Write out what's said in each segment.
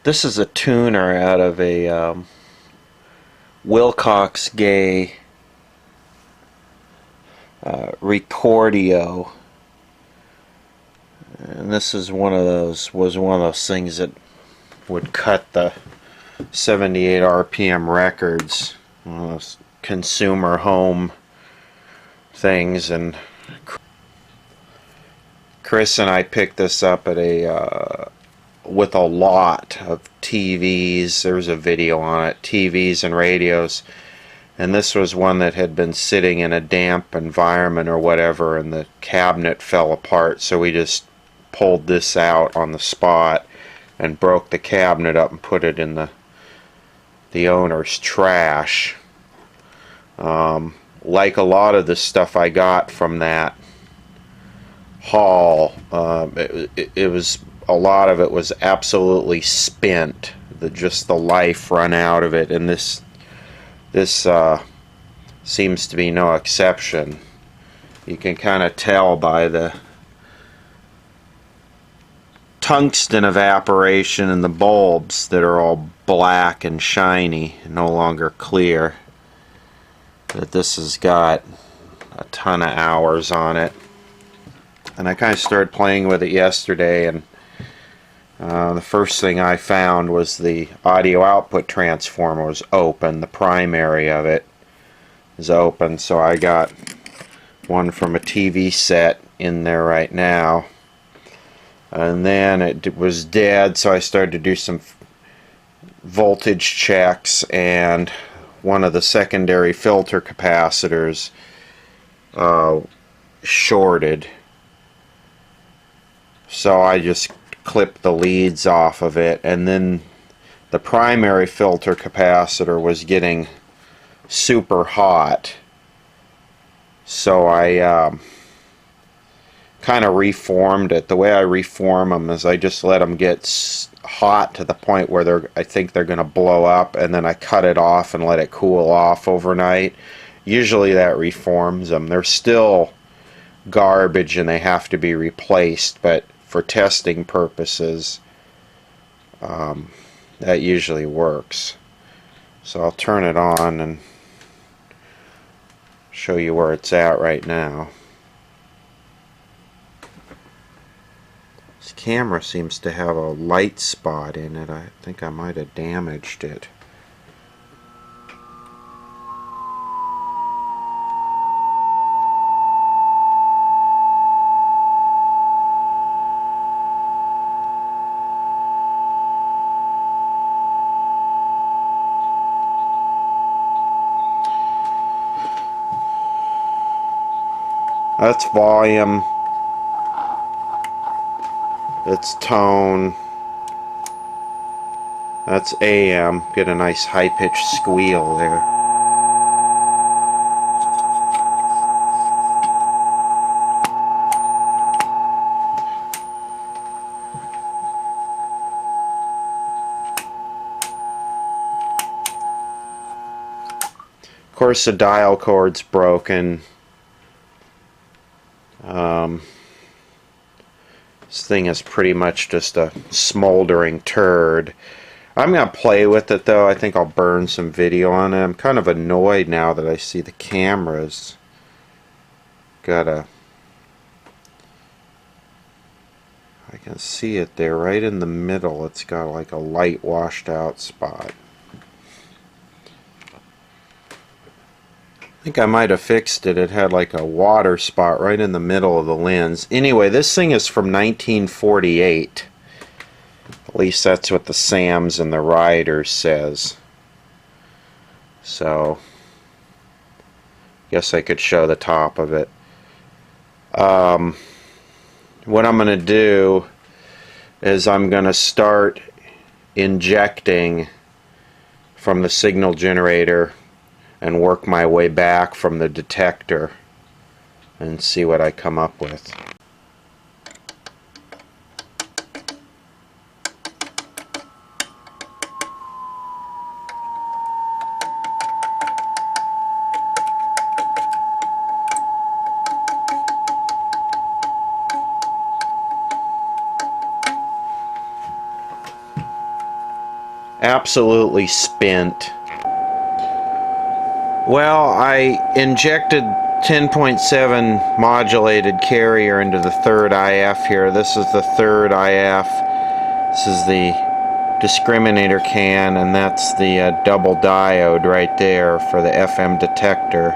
This is a tuner out of a Wilcox Gay Recorido, and this is one of those things that would cut the 78 RPM records, one of those consumer home things. And Chris and I picked this up at a with a lot of TVs. There was a video on it, TVs and radios, and this was one that had been sitting in a damp environment or whatever, and the cabinet fell apart, so we just pulled this out on the spot and broke the cabinet up and put it in the owner's trash. Like a lot of the stuff I got from that haul, it was, a lot of it was absolutely spent. Just the life run out of it, and this seems to be no exception. You can kind of tell by the tungsten evaporation in the bulbs that are all black and shiny, no longer clear, that this has got a ton of hours on it. And I kind of started playing with it yesterday, and the first thing I found was the audio output transformer was open. The primary of it is open, so I got one from a TV set in there right now. And then it was dead, so I started to do some voltage checks, and one of the secondary filter capacitors shorted. So I just clipped the leads off of it, and then the primary filter capacitor was getting super hot, so I kind of reformed it. The way I reform them is I just let them get hot to the point where I think they're going to blow up, and then I cut it off and let it cool off overnight. Usually that reforms them. They're still garbage and they have to be replaced, but for testing purposes, that usually works. So I'll turn it on and show you where it's at right now. This camera seems to have a light spot in it. I think I might have damaged it. That's volume, that's tone, that's AM. Get a nice high-pitched squeal there. Of course, the dial cord's broken. This thing is pretty much just a smoldering turd. I'm going to play with it though. I think I'll burn some video on it. I'm kind of annoyed now that I see the camera's got I can see it there right in the middle. It's got like a light washed out spot. I think I might have fixed it. It had like a water spot right in the middle of the lens. Anyway, this thing is from 1948. At least that's what the Sam's and the Rider says. So, guess I could show the top of it. What I'm going to do is I'm going to start injecting from the signal generator and work my way back from the detector and see what I come up with. absolutely spent. Well, I injected 10.7 modulated carrier into the third IF here. This is the third IF. This is the discriminator can, and that's the double diode right there for the FM detector.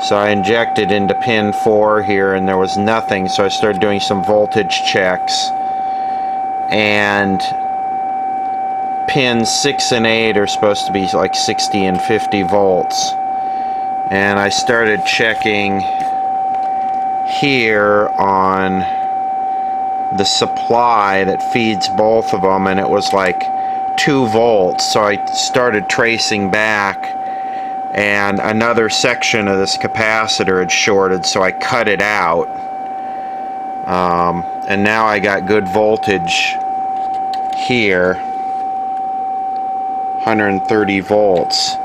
So I injected into pin 4 here, and there was nothing, so I started doing some voltage checks. And pins 6 and 8 are supposed to be like 60 and 50 volts. And I started checking here on the supply that feeds both of them, and it was like 2 volts. So I started tracing back, and another section of this capacitor had shorted, so I cut it out. And now I got good voltage here, 130 volts.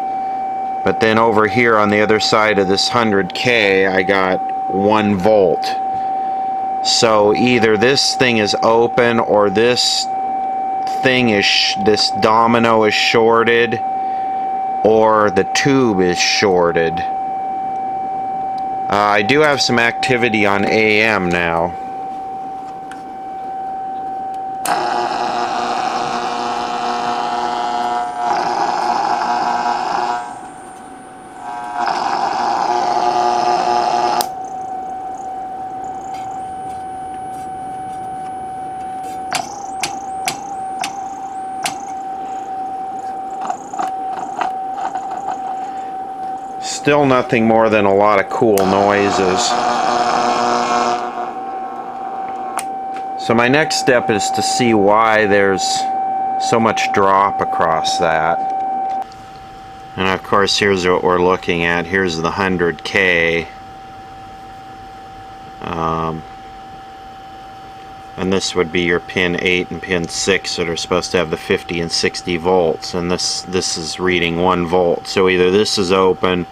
But then over here on the other side of this 100K, I got 1 volt. So either this thing is open, or this thing is this domino is shorted, or the tube is shorted. I do have some activity on AM now. Still nothing more than a lot of cool noises. So my next step is to see why there's so much drop across that. And of course, here's what we're looking at. Here's the 100K. And this would be your pin 8 and pin 6 that are supposed to have the 50 and 60 volts. And this is reading 1 volt. So either this is open,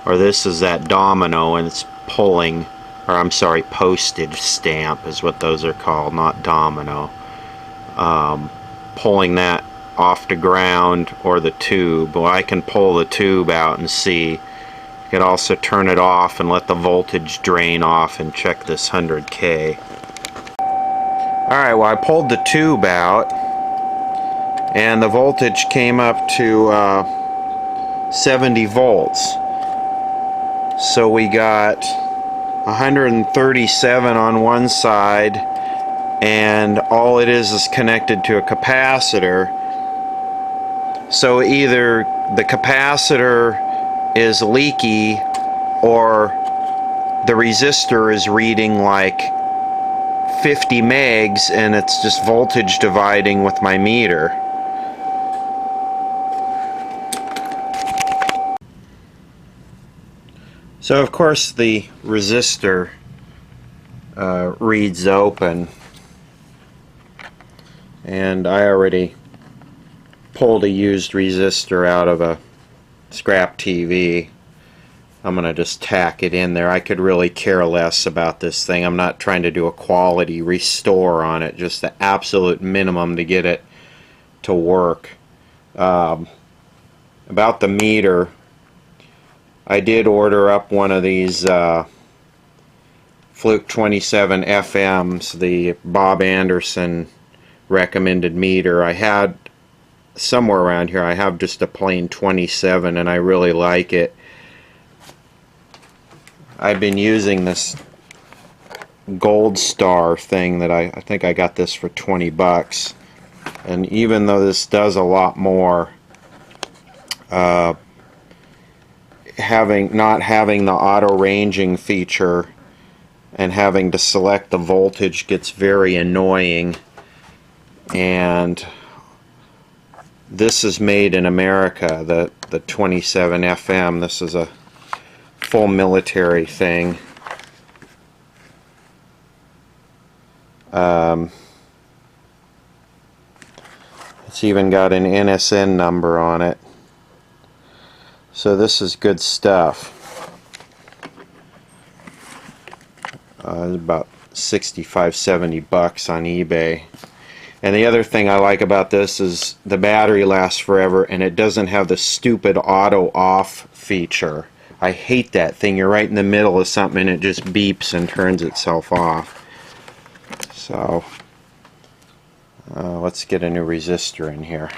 or this is that domino, and it's pulling, or I'm sorry, postage stamp is what those are called, not domino. Pulling that off the ground, or the tube. Well, I can pull the tube out and see. I could also turn it off and let the voltage drain off and check this 100K. Alright, well, I pulled the tube out, and the voltage came up to 70 volts. So we got 137 on one side, and all it is connected to a capacitor. So either the capacitor is leaky, or the resistor is reading like 50 megs, and it's just voltage dividing with my meter. So of course the resistor reads open, and I already pulled a used resistor out of a scrap TV. I'm going to just tack it in there. I could really care less about this thing. I'm not trying to do a quality restore on it, just the absolute minimum to get it to work. About the meter, I did order up one of these Fluke 27 FMs, the Bob Anderson recommended meter. I had somewhere around here, I have just a plain 27, and I really like it. I've been using this Gold Star thing that I think I got this for 20 bucks, and even though this does a lot more, not having the auto ranging feature and having to select the voltage gets very annoying. And this is made in America, the 27 FM. This is a full military thing. It's even got an NSN number on it. So this is good stuff. It's about 65-70 bucks on eBay. And the other thing I like about this is the battery lasts forever, and it doesn't have the stupid auto off feature. I hate that thing. You're right in the middle of something and it just beeps and turns itself off. So let's get a new resistor in here.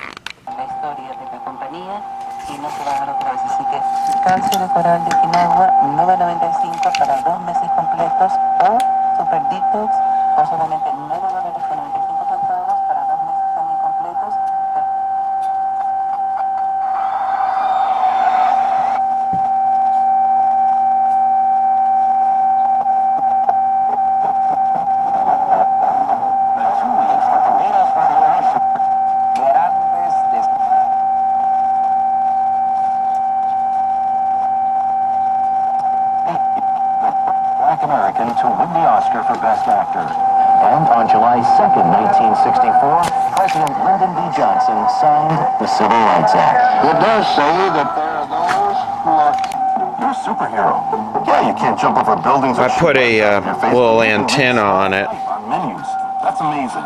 It does say that there are those who are... You're a superhero. Yeah, you can't jump over buildings. I put a little antenna on it. On menus. That's amazing.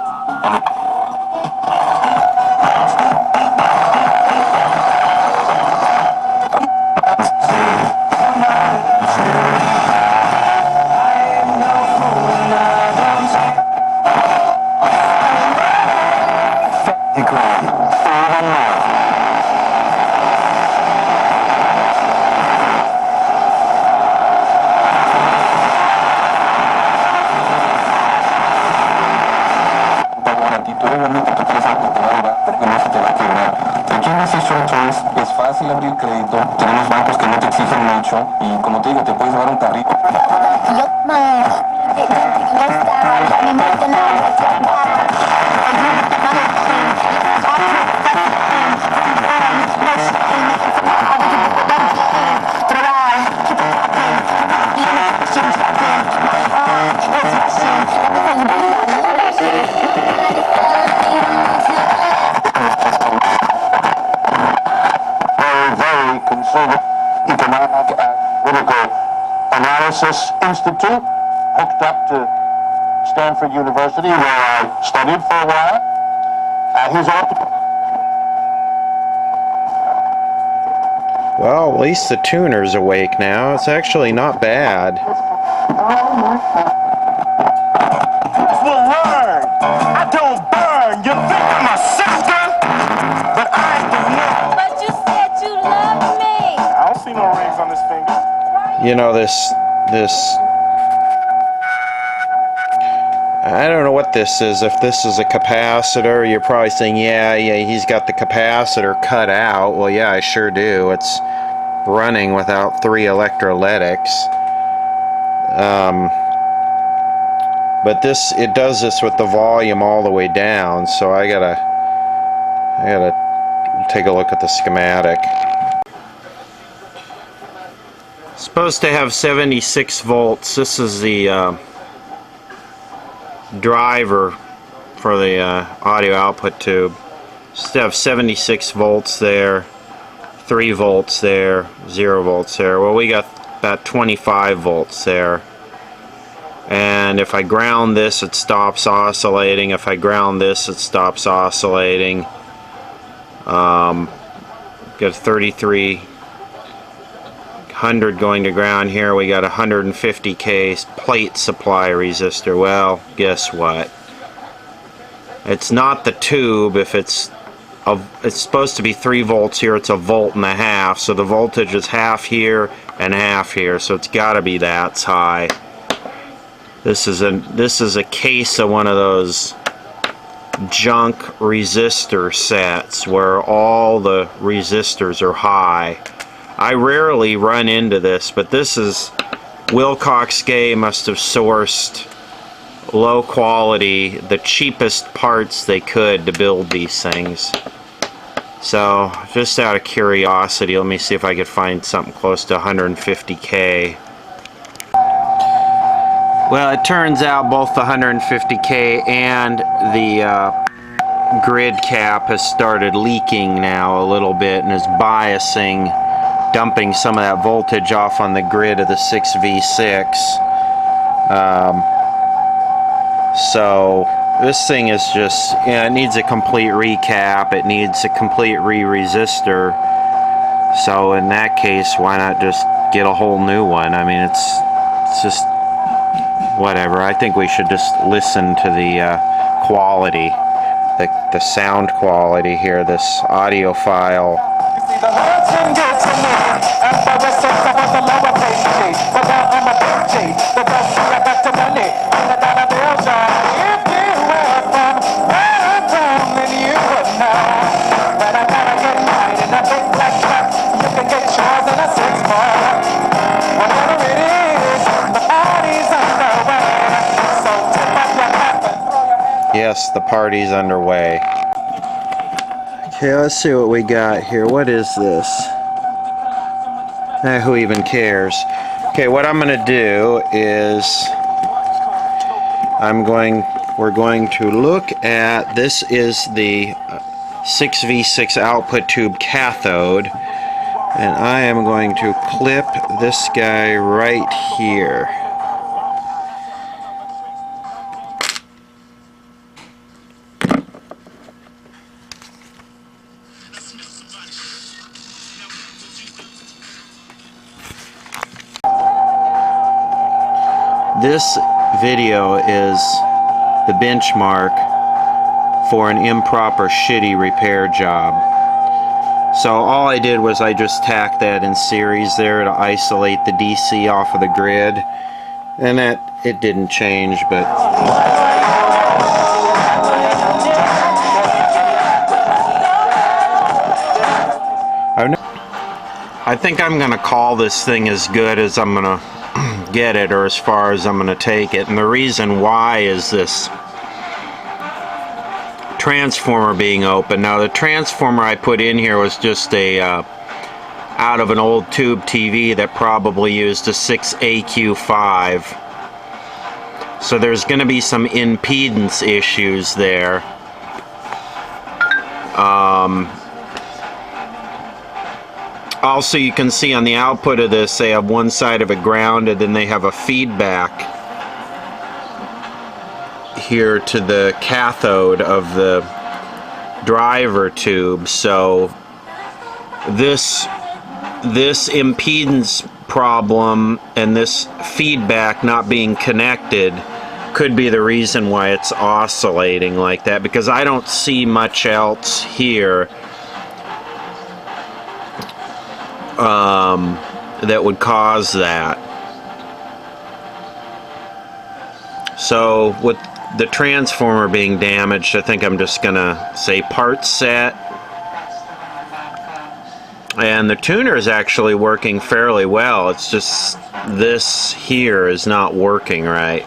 Es fácil abrir crédito, tenemos bancos que no te exigen mucho y como te digo, te puedes llevar un carrito. Economic and Political Analysis Institute, hooked up to Stanford University, where I studied for a while. Well, at least the tuner's awake now. It's actually not bad. Will learn. I don't burn. You think I'm a sucker? But I do not. But you said you love me. I don't see no rings on this finger. You know, this I don't know what this is. If this is a capacitor, you're probably saying, yeah, he's got the capacitor cut out. Well, yeah, I sure do. It's running without 3 electrolytics. But it does this with the volume all the way down, so I gotta take a look at the schematic. It's supposed to have 76 volts. This is the driver for the audio output tube. Just have 76 volts there, 3 volts there, 0 volts there. Well, we got about 25 volts there. And if I ground this, it stops oscillating. If I ground this, it stops oscillating. Got 3300 going to ground here. We got 150K plate supply resistor. Well, guess what? It's not the tube. If it's supposed to be 3 volts here, it's 1.5 volts. So the voltage is half here and half here. So it's got to be that high. This is a case of one of those junk resistor sets where all the resistors are high. I rarely run into this, but this is Wilcox Gay must have sourced low quality, the cheapest parts they could to build these things. So just out of curiosity, let me see if I could find something close to 150K. Well, it turns out both the 150K and the grid cap has started leaking now a little bit and is biasing, dumping some of that voltage off on the grid of the 6V6. So This thing is just, yeah, it needs a complete recap. It needs a complete re-resistor. So in that case, why not just get a whole new one? I mean, it's just whatever. I think we should just listen to the quality, the sound quality here, this audio file. Yes, the party's underway. Okay, let's see what we got here. What is this? Who even cares? Okay, what I'm going to do is we're going to look at, this is the 6V6 output tube cathode, and I am going to clip this guy right here. This video is the benchmark for an improper shitty repair job. So all I did was I just tacked that in series there to isolate the DC off of the grid, and that it didn't change, but I think I'm gonna call this thing as good as I'm gonna get it, or as far as I'm going to take it. And the reason why is this transformer being open. Now the transformer I put in here was just a out of an old tube TV that probably used a 6AQ5, so there's going to be some impedance issues there. Also, you can see on the output of this, they have one side of it grounded, and they have a feedback here to the cathode of the driver tube. So this impedance problem and this feedback not being connected could be the reason why it's oscillating like that, because I don't see much else here that would cause that. So with the transformer being damaged, I think I'm just gonna say part set, and the tuner is actually working fairly well. It's just this here is not working right.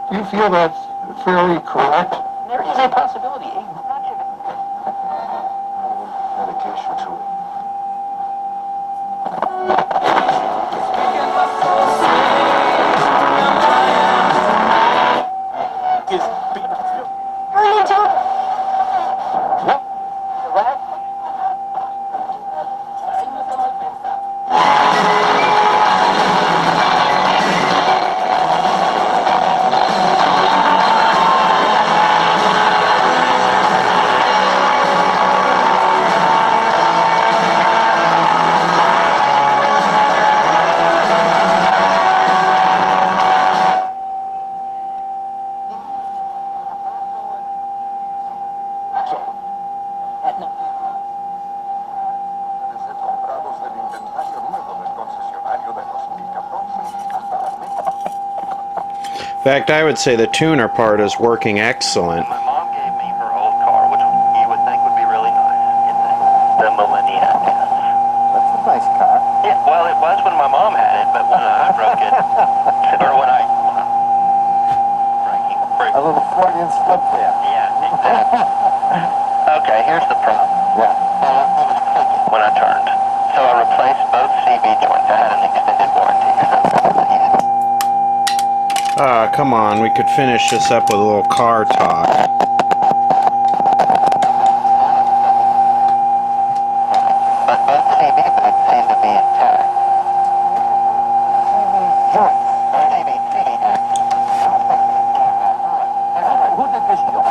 Do you feel that's fairly correct? There is a possibility. Medication to it. In fact, I would say the tuner part is working excellent. My mom gave me her old car, which you would think would be really nice. The Millennium. That's a nice car. Yeah, well, it was when my mom had it, but when I broke it, or when I... A little Freudian slip there. Yeah, exactly. Okay, here's the problem. Yeah. I was clicking when I turned. So I replaced both CV Come on, we could finish this up with a little car talk. But both CB seem to be intact. Who did this job?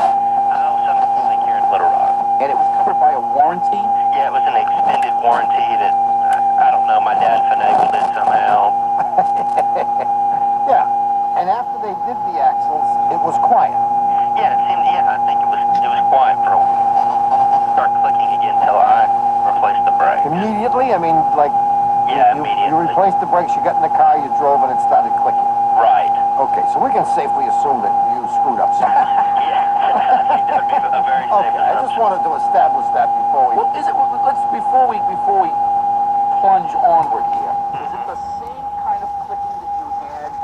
Something here in Little Rock. And it was covered by a warranty? Yeah, it was an extended warranty that, I don't know, my dad finagled it somehow. Yeah. And after they did the axles, it was quiet. Yeah, it seemed, I think it was quiet for a while. Start clicking again till I replaced the brakes. Immediately? I mean, like, Yeah, you immediately. replaced the brakes, you got in the car, you drove, and it started clicking. Right. Okay, so we can safely assume that you screwed up something. Yeah, that'd be a very safe Okay, I just assumption. wanted to establish that before we... Well, before we plunge onward here, is it the same kind of clicking that you had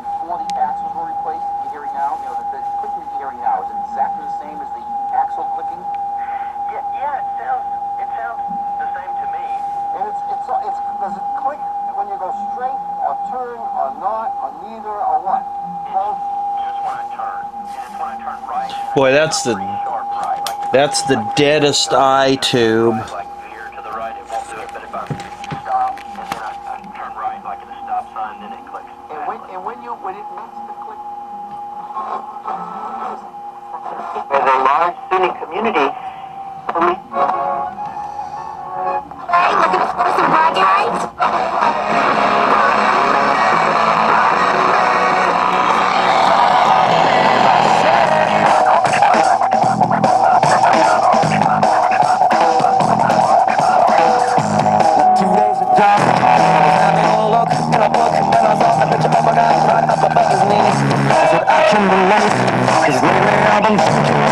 before the axles were replaced that you're hearing now? You know, the clicking that you're hearing now, is it exactly the same as the axle clicking? Yeah, it sounds the same to me. And does it click when you go straight, or turn, or not, or neither, or what? Both? Just when I turn. Yeah, it's when I turn right. Boy, that's the deadest eye tube. Like veer to the right, it won't do it. But if I stop and then I turn right, like at a stop sign, then it clicks. And when it makes the click, There's a large Sunni community. His lately I've been thinking